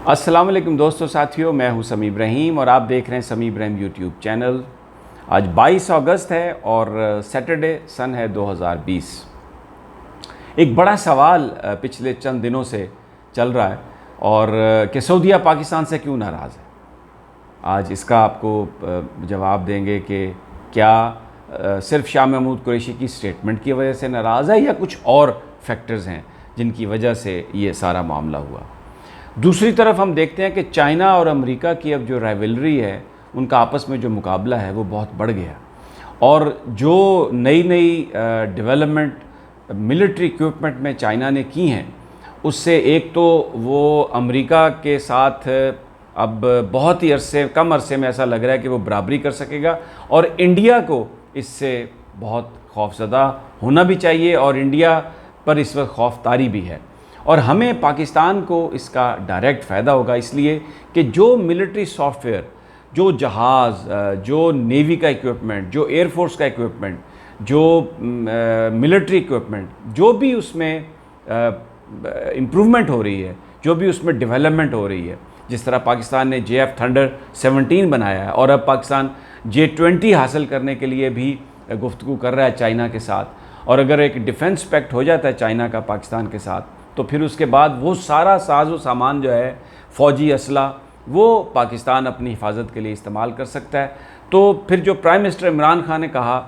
अस्सलाम वालेकुम दोस्तों साथियों, मैं हूं समी इब्राहिम और आप देख रहे हैं समी इब्राहिम यूट्यूब चैनल। आज 22 अगस्त है और सैटरडे सन है 2020। एक बड़ा सवाल पिछले चंद दिनों से चल रहा है और कि सऊदीया पाकिस्तान से क्यों नाराज़ है। आज इसका आपको जवाब देंगे कि क्या सिर्फ शाह महमूद कुरैशी की स्टेटमेंट की वजह से नाराज़ है या कुछ और फैक्टर्स हैं जिनकी वजह से ये सारा मामला हुआ। दूसरी तरफ हम देखते हैं कि चाइना और अमेरिका की अब जो राइवलरी है, उनका आपस में जो मुकाबला है वो बहुत बढ़ गया और जो नई डेवलपमेंट मिलिट्री इक्विपमेंट में चाइना ने की हैं, उससे एक तो वो अमेरिका के साथ अब बहुत ही कम अरसे में ऐसा लग रहा है कि वो बराबरी कर सकेगा और इंडिया को इससे बहुत खौफज़दा होना भी चाहिए और इंडिया पर इस वक्त खौफतारी भी है और हमें पाकिस्तान को इसका डायरेक्ट फ़ायदा होगा, इसलिए कि जो मिलिट्री सॉफ्टवेयर, जो जहाज़, जो नेवी का इक्विपमेंट, जो एयरफोर्स का इक्विपमेंट, जो मिलिट्री इक्विपमेंट, जो भी उसमें इम्प्रूवमेंट हो रही है, जो भी उसमें डेवलपमेंट हो रही है, जिस तरह पाकिस्तान ने JF थंडर 17 बनाया है और अब पाकिस्तान J20 हासिल करने के लिए भी गुफ्तगू कर रहा है चाइना के साथ। और अगर एक डिफेंस पैक्ट हो जाता है चाइना का पाकिस्तान के साथ, तो फिर उसके बाद वो सारा साजो सामान जो है, फ़ौजी असला, वो पाकिस्तान अपनी हिफाजत के लिए इस्तेमाल कर सकता है। तो फिर जो प्राइम मिनिस्टर इमरान खान ने कहा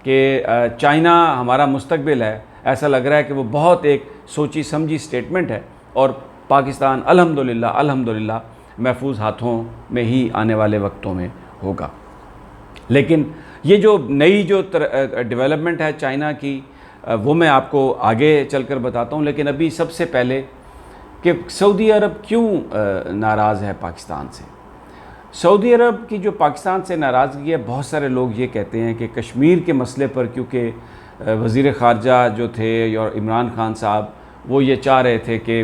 कि चाइना हमारा मुस्तकबिल है, ऐसा लग रहा है कि वो बहुत एक सोची समझी स्टेटमेंट है और पाकिस्तान अल्हम्दुलिल्लाह महफूज हाथों में ही आने वाले वक्तों में होगा। लेकिन ये जो नई जो डेवलपमेंट है चाइना की, वो मैं आपको आगे चलकर बताता हूँ। लेकिन अभी सबसे पहले कि सऊदी अरब क्यों नाराज़ है पाकिस्तान से। सऊदी अरब की जो पाकिस्तान से नाराज़गी है, बहुत सारे लोग ये कहते हैं कि कश्मीर के मसले पर, क्योंकि वज़ीर ख़ारजा जो थे और इमरान खान साहब, वो ये चाह रहे थे कि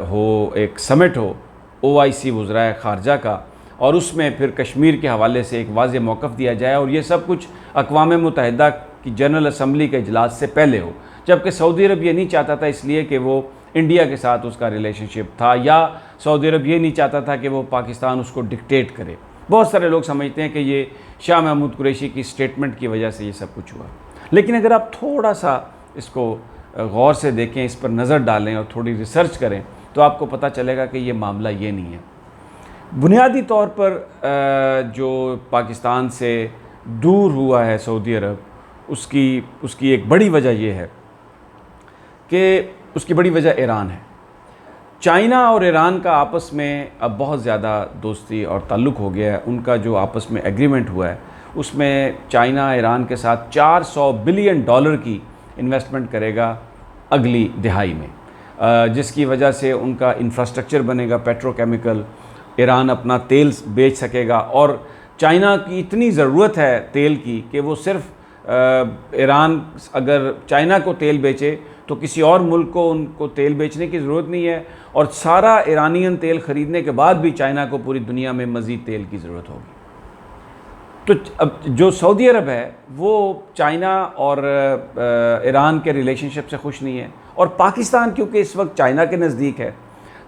हो एक समिट हो OIC वज़राए ख़ारजा का और उसमें फिर कश्मीर के हवाले से एक वाज़ेह मौक़िफ़ दिया जाए और ये सब कुछ अक़वाम मुत्तहिदा की जनरल असम्बली के इजलास से पहले हो। जबकि सऊदी अरब ये नहीं चाहता था, इसलिए कि वो इंडिया के साथ उसका रिलेशनशिप था, या सऊदी अरब ये नहीं चाहता था कि वो पाकिस्तान उसको डिक्टेट करे। बहुत सारे लोग समझते हैं कि ये शाह महमूद कुरैशी की स्टेटमेंट की वजह से ये सब कुछ हुआ। लेकिन अगर आप थोड़ा सा इसको गौर से देखें, इस पर नज़र डालें और थोड़ी रिसर्च करें, तो आपको पता चलेगा कि ये मामला ये नहीं है। बुनियादी तौर पर जो पाकिस्तान से दूर हुआ है सऊदी अरब, उसकी एक बड़ी वजह यह है कि उसकी बड़ी वजह ईरान है। चाइना और ईरान का आपस में अब बहुत ज़्यादा दोस्ती और ताल्लुक़ हो गया है। उनका जो आपस में एग्रीमेंट हुआ है, उसमें चाइना ईरान के साथ $400 बिलियन की इन्वेस्टमेंट करेगा अगली दिहाई में, जिसकी वजह से उनका इंफ्रास्ट्रक्चर बनेगा, पेट्रोकेमिकल, ईरान अपना तेल बेच सकेगा। और चाइना की इतनी ज़रूरत है तेल की कि वो सिर्फ ईरान अगर चाइना को तेल बेचे तो किसी और मुल्क को उनको तेल बेचने की ज़रूरत नहीं है और सारा ईरानियन तेल ख़रीदने के बाद भी चाइना को पूरी दुनिया में मज़ीद तेल की ज़रूरत होगी। तो अब जो सऊदी अरब है वो चाइना और ईरान के रिलेशनशिप से खुश नहीं है और पाकिस्तान क्योंकि इस वक्त चाइना के नज़दीक है,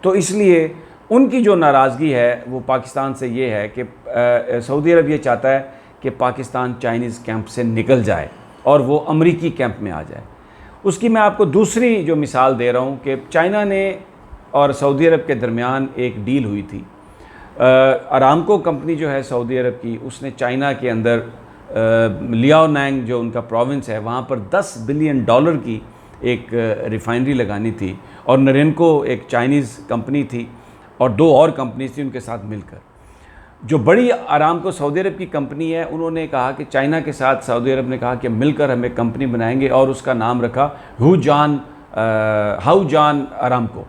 तो इसलिए उनकी जो नाराज़गी है वो पाकिस्तान से ये है कि सऊदी अरब ये चाहता है कि पाकिस्तान चाइनीज़ कैंप से निकल जाए और वो अमरीकी कैंप में आ जाए। उसकी मैं आपको दूसरी जो मिसाल दे रहा हूँ कि चाइना ने और सऊदी अरब के दरमियान एक डील हुई थी। अरामको कंपनी जो है सऊदी अरब की, उसने चाइना के अंदर लियाओनैंग जो उनका प्रोविंस है, वहाँ पर $10 बिलियन की एक रिफाइनरी लगानी थी और नरेनको एक चाइनीज़ कंपनी थी और 2 और कंपनीज थी उनके साथ मिलकर। जो बड़ी आरामको सऊदी अरब की कंपनी है, उन्होंने कहा कि चाइना के साथ सऊदी अरब ने कहा कि मिलकर हम एक कंपनी बनाएंगे और उसका नाम रखा हाउजान आरामको।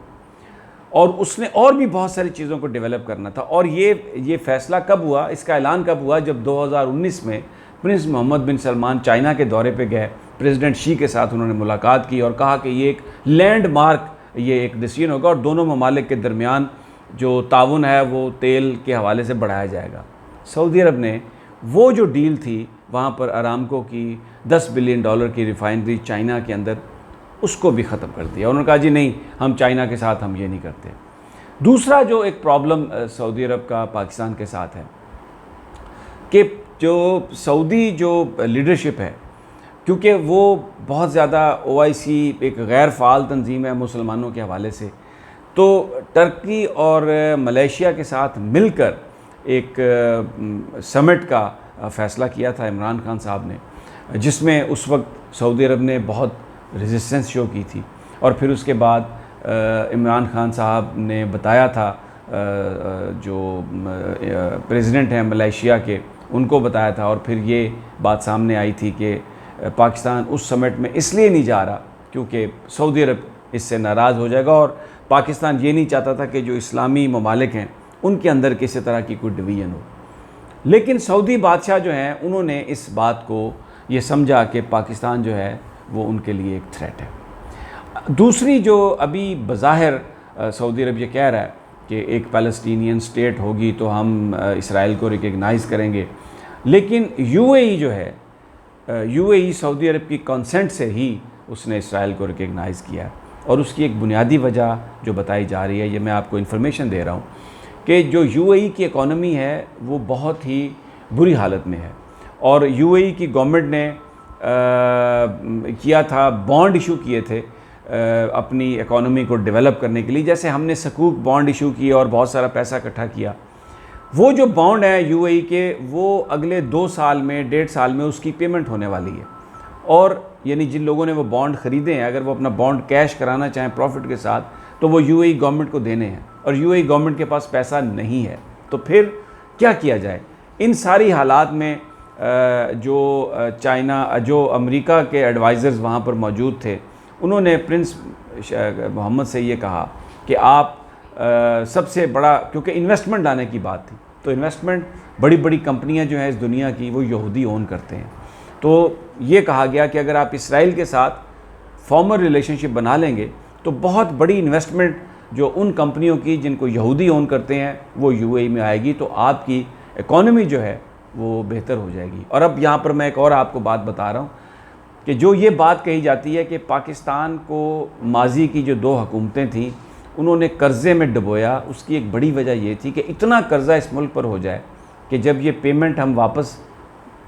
और उसने और भी बहुत सारी चीज़ों को डेवलप करना था। और ये फ़ैसला कब हुआ, इसका ऐलान कब हुआ, जब 2019 में प्रिंस मोहम्मद बिन सलमान चाइना के दौरे पे गए, प्रेसिडेंट शी के साथ उन्होंने मुलाकात की और कहा कि ये एक लैंडमार्क, ये एक डिसीजन होगा और दोनों ममालिक के दरमियान जो ताउन है वो तेल के हवाले से बढ़ाया जाएगा। सऊदी अरब ने वो जो डील थी वहाँ पर अरामको की $10 बिलियन की रिफाइनरी चाइना के अंदर, उसको भी ख़त्म कर दिया। उन्होंने कहा जी नहीं, हम चाइना के साथ हम ये नहीं करते। दूसरा जो एक प्रॉब्लम सऊदी अरब का पाकिस्तान के साथ है कि जो सऊदी जो लीडरशिप है, क्योंकि वो बहुत ज़्यादा ओआईसी एक गैर फ़ाल तंजीम है मुसलमानों के हवाले से, तो टर्की और मलेशिया के साथ मिलकर एक समिट का फ़ैसला किया था इमरान खान साहब ने, जिसमें उस वक्त सऊदी अरब ने बहुत रेजिस्टेंस शो की थी। और फिर उसके बाद इमरान खान साहब ने बताया था, जो प्रेसिडेंट हैं मलेशिया के, उनको बताया था, और फिर ये बात सामने आई थी कि पाकिस्तान उस समिट में इसलिए नहीं जा रहा क्योंकि सऊदी अरब इससे नाराज़ हो जाएगा, और पाकिस्तान ये नहीं चाहता था कि जो इस्लामी ममालिक हैं उनके अंदर किसी तरह की कोई डिवीज़न हो। लेकिन सऊदी बादशाह जो हैं उन्होंने इस बात को ये समझा कि पाकिस्तान जो है वो उनके लिए एक थ्रेट है। दूसरी जो अभी बज़ाहिर सऊदी अरब ये कह रहा है कि एक पैलेस्टीनियन स्टेट होगी तो हम इसराइल को रिकग्नाइज़ करेंगे, लेकिन यूएई जो है, यूएई सऊदी अरब की कंसेंट से ही उसने इसराइल को रिकग्नाइज़ किया, और उसकी एक बुनियादी वजह जो बताई जा रही है, ये मैं आपको इन्फॉर्मेशन दे रहा हूँ कि जो यूएई की इकॉनमी है वो बहुत ही बुरी हालत में है, और यूएई की गवर्नमेंट ने किया था, बॉन्ड इशू किए थे अपनी इकॉनमी को डेवलप करने के लिए, जैसे हमने सकूक बॉन्ड इशू किए और बहुत सारा पैसा इकट्ठा किया। वो जो बॉन्ड है यूएई के, वो अगले 2 साल में, 1.5 साल में उसकी पेमेंट होने वाली है, और यानी जिन लोगों ने वो बॉन्ड ख़रीदे हैं, अगर वो अपना बॉन्ड कैश कराना चाहें प्रॉफिट के साथ, तो वो यूएई गवर्नमेंट को देने हैं, और यूएई गवर्नमेंट के पास पैसा नहीं है। तो फिर क्या किया जाए? इन सारी हालात में जो चाइना, जो अमेरिका के एडवाइज़र्स वहाँ पर मौजूद थे, उन्होंने प्रिंस मोहम्मद से ये कहा कि आप सबसे बड़ा, क्योंकि इन्वेस्टमेंट लाने की बात थी, तो इन्वेस्टमेंट बड़ी बड़ी कंपनियां जो हैं इस दुनिया की वो यहूदी ओन करते हैं, तो ये कहा गया कि अगर आप इसराइल के साथ फॉर्मल रिलेशनशिप बना लेंगे तो बहुत बड़ी इन्वेस्टमेंट जो उन कंपनियों की जिनको यहूदी ओन करते हैं वो यूएई में आएगी, तो आपकी इकॉनमी जो है वो बेहतर हो जाएगी। और अब यहाँ पर मैं एक और आपको बात बता रहा हूँ कि जो ये बात कही जाती है कि पाकिस्तान को माजी की जो 2 हुकूमतें थीं उन्होंने कर्ज़े में डुबोया, उसकी एक बड़ी वजह ये थी कि इतना कर्ज़ा इस मुल्क पर हो जाए कि जब ये पेमेंट हम वापस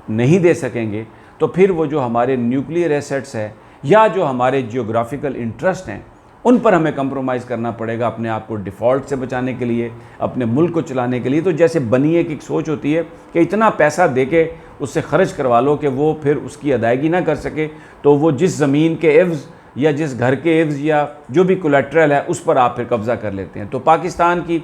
नहीं दे सकेंगे तो फिर वो जो हमारे न्यूक्लियर एसेट्स है या जो हमारे जियोग्राफिकल इंटरेस्ट हैं उन पर हमें कंप्रोमाइज़ करना पड़ेगा अपने आप को डिफ़ॉल्ट से बचाने के लिए, अपने मुल्क को चलाने के लिए। तो जैसे बनिए की एक सोच होती है कि इतना पैसा दे के उससे ख़र्च करवा लो कि वो फिर उसकी अदायगी ना कर सके, तो वो जिस ज़मीन के एवज़ या जिस घर के एवज़ या जो भी कोलेट्रल है उस पर आप फिर कब्ज़ा कर लेते हैं। तो पाकिस्तान की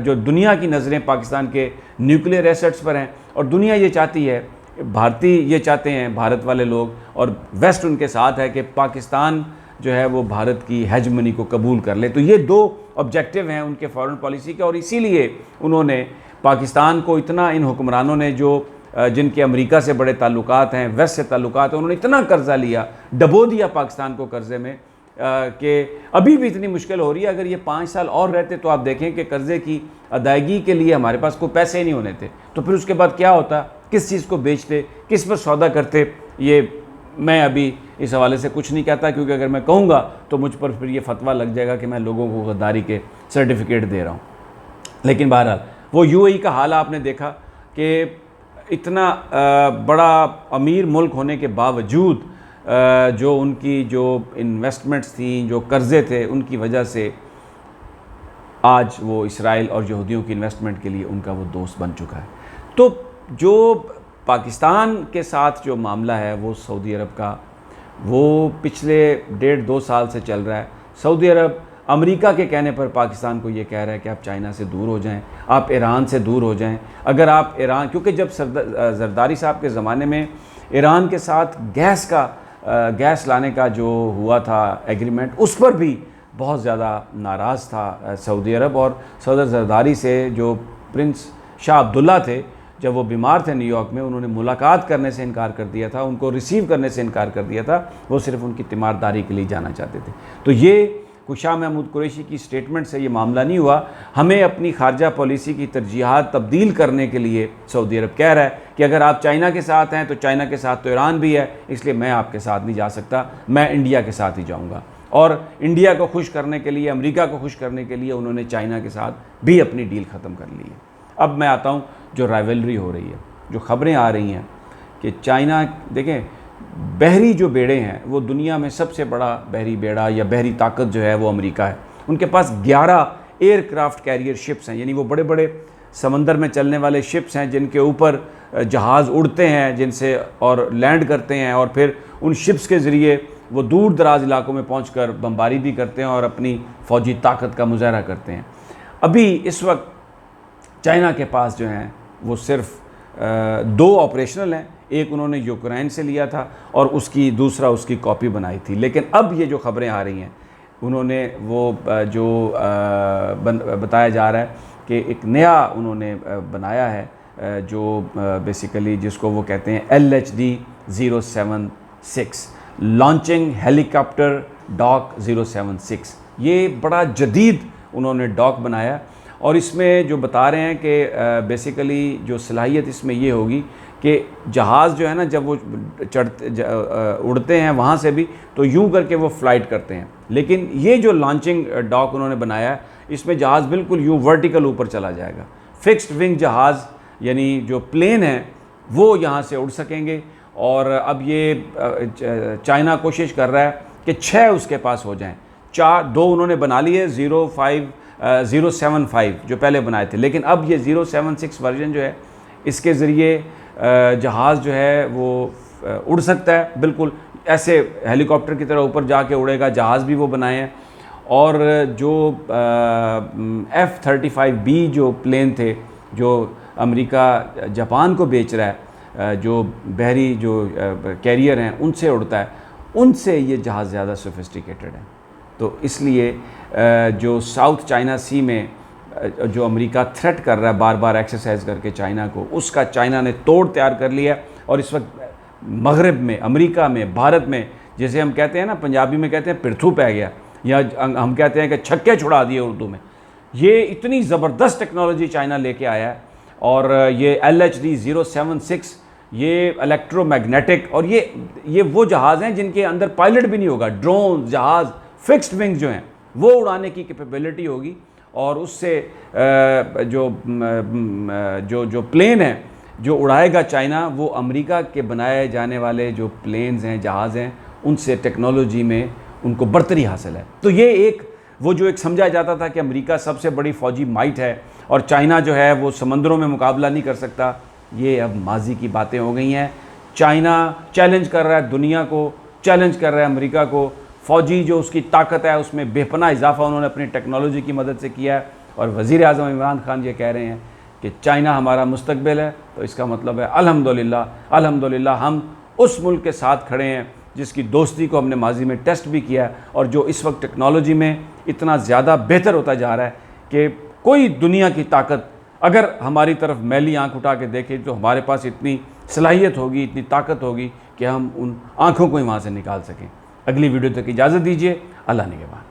जो दुनिया की नज़रें पाकिस्तान के न्यूक्लियर एसेट्स पर हैं, और दुनिया ये चाहती है, भारतीय ये चाहते हैं, भारत वाले लोग और वेस्ट उनके साथ है कि पाकिस्तान जो है वो भारत की हेजमनी को कबूल कर ले। तो ये 2 ऑब्जेक्टिव हैं उनके फॉरेन पॉलिसी के, और इसीलिए उन्होंने पाकिस्तान को इतना, इन हुक्मरानों ने जो जिनके अमेरिका से बड़े ताल्लुकात हैं, वेस्ट से ताल्लुकात हैं, उन्होंने इतना कर्ज़ा लिया, डबो दिया पाकिस्तान को कर्ज़े में कि अभी भी इतनी मुश्किल हो रही है। अगर ये 5 साल और रहते तो आप देखें कि कर्ज़े की अदायगी के लिए हमारे पास कोई पैसे ही नहीं होने थे, तो फिर उसके बाद क्या होता, किस चीज़ को बेचते, किस पर सौदा करते। ये मैं अभी इस हवाले से कुछ नहीं कहता, क्योंकि अगर मैं कहूँगा तो मुझ पर फिर ये फतवा लग जाएगा कि मैं लोगों को गद्दारी के सर्टिफिकेट दे रहा हूँ। लेकिन बहरहाल वो यूएई का हाल आपने देखा कि इतना बड़ा अमीर मुल्क होने के बावजूद जो उनकी जो इन्वेस्टमेंट्स थी, जो कर्ज़े थे, उनकी वजह से आज वो इसराइल और यहूदियों की इन्वेस्टमेंट के लिए उनका वो दोस्त बन चुका है। तो जो पाकिस्तान के साथ जो मामला है वो सऊदी अरब का, वो पिछले 1.5-2 साल से चल रहा है। सऊदी अरब अमेरिका के कहने पर पाकिस्तान को ये कह रहा है कि आप चाइना से दूर हो जाएं, आप ईरान से दूर हो जाएं। अगर आप ईरान, क्योंकि जब जरदारी साहब के ज़माने में ईरान के साथ गैस लाने का जो हुआ था एग्रीमेंट, उस पर भी बहुत ज़्यादा नाराज़ था सऊदी अरब, और सदर जरदारी से जो प्रिंस शाह अब्दुल्ला थे, जब वो बीमार थे न्यूयॉर्क में, उन्होंने मुलाकात करने से इनकार कर दिया था, उनको रिसीव करने से इनकार कर दिया था। वो सिर्फ उनकी तीमारदारी के लिए जाना चाहते थे। तो ये कोई शाह महमूद कुरैशी की स्टेटमेंट से ये मामला नहीं हुआ। हमें अपनी खारजा पॉलिसी की तरजीहात तब्दील करने के लिए सऊदी अरब कह रहा है कि अगर आप चाइना के साथ हैं तो चाइना के साथ तो ईरान भी है, इसलिए मैं आपके साथ नहीं जा सकता, मैं इंडिया के साथ ही जाऊँगा। और इंडिया को खुश करने के लिए, अमेरिका को खुश करने के लिए उन्होंने चाइना के साथ भी अपनी डील ख़त्म कर ली है। अब मैं आता हूँ जो राइवलरी हो रही है, जो ख़बरें आ रही हैं कि चाइना, देखें बहरी जो बेड़े हैं वो दुनिया में सबसे बड़ा बहरी बेड़ा या बहरी ताकत जो है वो अमेरिका है। उनके पास 11 एयरक्राफ्ट कैरियर शिप्स हैं, यानी वो बड़े बड़े समंदर में चलने वाले शिप्स हैं जिनके ऊपर जहाज़ उड़ते हैं, जिनसे और लैंड करते हैं और फिर उन शिप्स के ज़रिए वो दूर दराज इलाकों में पहुंचकर बमबारी भी करते हैं और अपनी फ़ौजी ताकत का मुजाहरा करते हैं। अभी इस वक्त चाइना के पास जो हैं वो सिर्फ 2 ऑपरेशनल हैं, एक उन्होंने यूक्रेन से लिया था और दूसरा उसकी कॉपी बनाई थी। लेकिन अब ये जो ख़बरें आ रही हैं, उन्होंने वो जो बताया जा रहा है कि एक नया उन्होंने बनाया है जो बेसिकली जिसको वो कहते हैं LHD-076 लॉन्चिंग हेलीकॉप्टर डॉक 076। ये बड़ा जदीद उन्होंने डॉक बनाया और इसमें जो बता रहे हैं कि बेसिकली जो सलाहियत इसमें ये होगी कि जहाज़ जो है ना, जब वो उड़ते हैं वहाँ से भी तो यूं करके वो फ़्लाइट करते हैं, लेकिन ये जो लॉन्चिंग डॉक उन्होंने बनाया है इसमें जहाज़ बिल्कुल यूं वर्टिकल ऊपर चला जाएगा। फिक्स्ड विंग जहाज़ यानी जो प्लेन है वो यहाँ से उड़ सकेंगे। और अब ये चाइना कोशिश कर रहा है कि 6 उसके पास हो जाएं। 2 उन्होंने बना लिए 075 जो पहले बनाए थे, लेकिन अब ये 076 वर्जन जो है इसके ज़रिए जहाज़ जो है वो उड़ सकता है, बिल्कुल ऐसे हेलीकॉप्टर की तरह ऊपर जाके उड़ेगा। जहाज़ भी वो बनाए हैं और जो F-35B जो प्लेन थे जो अमेरिका जापान को बेच रहा है, जो बहरी जो कैरियर हैं उनसे उड़ता है, उनसे ये जहाज़ ज़्यादा सोफिस्टिकेटेड है। तो इसलिए जो साउथ चाइना सी में जो अमेरिका थ्रेट कर रहा है बार बार एक्सरसाइज करके चाइना को, उसका चाइना ने तोड़ तैयार कर लिया और इस वक्त मगरब में, अमेरिका में, भारत में, जैसे हम कहते हैं ना, पंजाबी में कहते हैं पिरथू पै गया, या हम कहते हैं कि छक्के छुड़ा दिए उर्दू में। ये इतनी ज़बरदस्त टेक्नोलॉजी चाइना लेके आया है और ये LHD-076 ये इलेक्ट्रोमैग्नेटिक, और ये वो जहाज़ हैं जिनके अंदर पायलट भी नहीं होगा। ड्रोन जहाज़ फिक्स्ड विंग जो हैं वो उड़ाने की कैपेबिलिटी होगी और उससे जो प्लेन है जो उड़ाएगा चाइना, वो अमेरिका के बनाए जाने वाले जो प्लेन्स हैं, जहाज़ हैं, उनसे टेक्नोलॉजी में उनको बर्तरी हासिल है। तो ये एक समझा जाता था कि अमेरिका सबसे बड़ी फ़ौजी माइट है और चाइना जो है वो समंदरों में मुकाबला नहीं कर सकता, ये अब माजी की बातें हो गई हैं। चाइना चैलेंज कर रहा है दुनिया को, चैलेंज कर रहा है अमेरिका को। फ़ौजी जो उसकी ताकत है उसमें बेपनाह इजाफा उन्होंने अपनी टेक्नोलॉजी की मदद से किया है और वज़ीर आज़म इमरान खान ये कह रहे हैं कि चाइना हमारा मुस्तकबिल है। तो इसका मतलब है अल्हम्दुलिल्लाह हम उस मुल्क के साथ खड़े हैं जिसकी दोस्ती को हमने माजी में टेस्ट भी किया है और जो इस वक्त टेक्नोलॉजी में इतना ज़्यादा बेहतर होता जा रहा है कि कोई दुनिया की ताकत अगर हमारी तरफ मैली आंख उठा के देखे तो हमारे पास इतनी सलाहियत होगी, इतनी ताकत होगी कि हम उन आँखों को ही वहाँ से निकाल सकें। अगली वीडियो तक इजाज़त दीजिए। अल्लाह निगहबान।